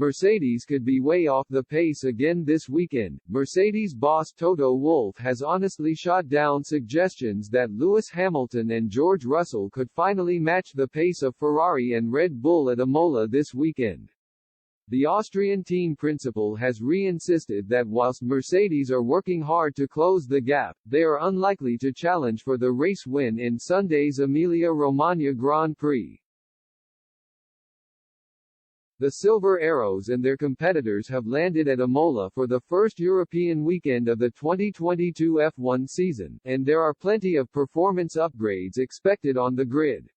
Mercedes could be way off the pace again this weekend. Mercedes boss Toto Wolff has honestly shot down suggestions that Lewis Hamilton and George Russell could finally match the pace of Ferrari and Red Bull at Imola this weekend. The Austrian team principal has re-insisted that whilst Mercedes are working hard to close the gap, they are unlikely to challenge for the race win in Sunday's Emilia-Romagna Grand Prix. The Silver Arrows and their competitors have landed at Imola for the first European weekend of the 2022 F1 season, and there are plenty of performance upgrades expected on the grid.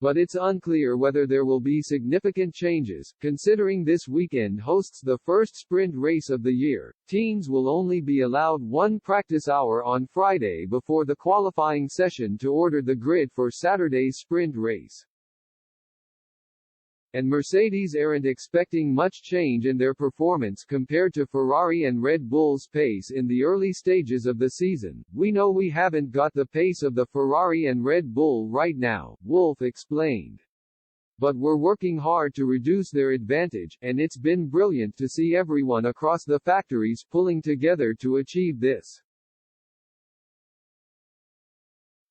But it's unclear whether there will be significant changes, considering this weekend hosts the first sprint race of the year. Teams will only be allowed one practice hour on Friday before the qualifying session to order the grid for Saturday's sprint race. And Mercedes aren't expecting much change in their performance compared to Ferrari and Red Bull's pace in the early stages of the season. "We know we haven't got the pace of the Ferrari and Red Bull right now," Wolff explained. "But we're working hard to reduce their advantage, and it's been brilliant to see everyone across the factories pulling together to achieve this."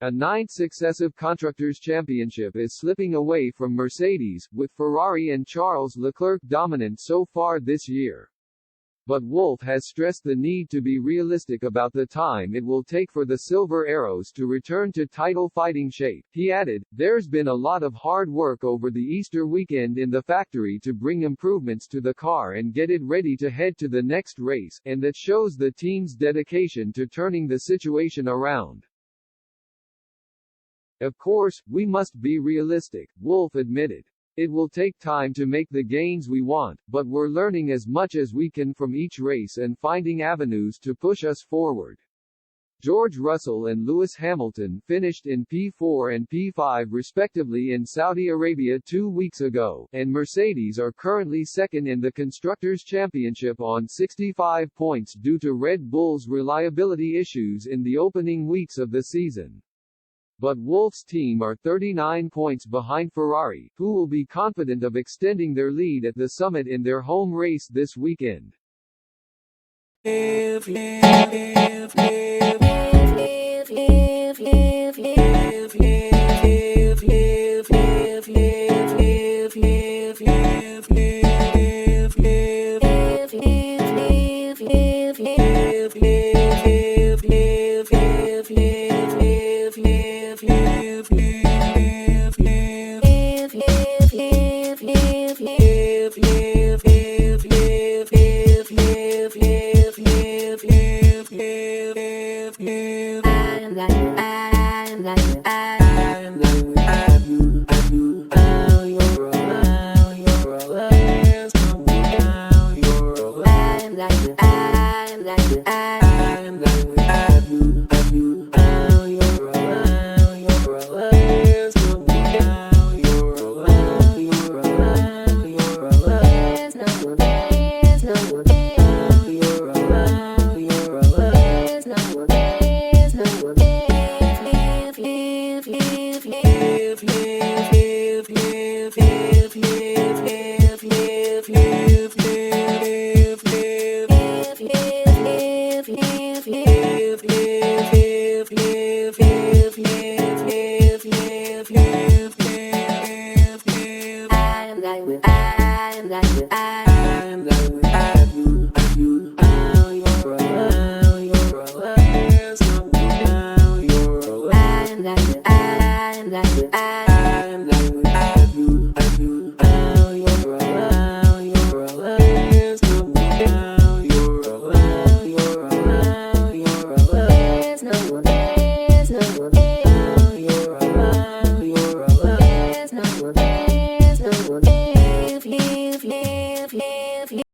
A ninth successive Constructors' Championship is slipping away from Mercedes, with Ferrari and Charles Leclerc dominant so far this year. But Wolff has stressed the need to be realistic about the time it will take for the Silver Arrows to return to title-fighting shape. He added, "There's been a lot of hard work over the Easter weekend in the factory to bring improvements to the car and get it ready to head to the next race, and that shows the team's dedication to turning the situation around. Of course, we must be realistic," Wolff admitted. "It will take time to make the gains we want, but we're learning as much as we can from each race and finding avenues to push us forward." George Russell and Lewis Hamilton finished in P4 and P5 respectively in Saudi Arabia 2 weeks ago, and Mercedes are currently second in the Constructors' Championship on 65 points due to Red Bull's reliability issues in the opening weeks of the season. But Wolff's team are 39 points behind Ferrari, who will be confident of extending their lead at the summit in their home race this weekend. There's no one.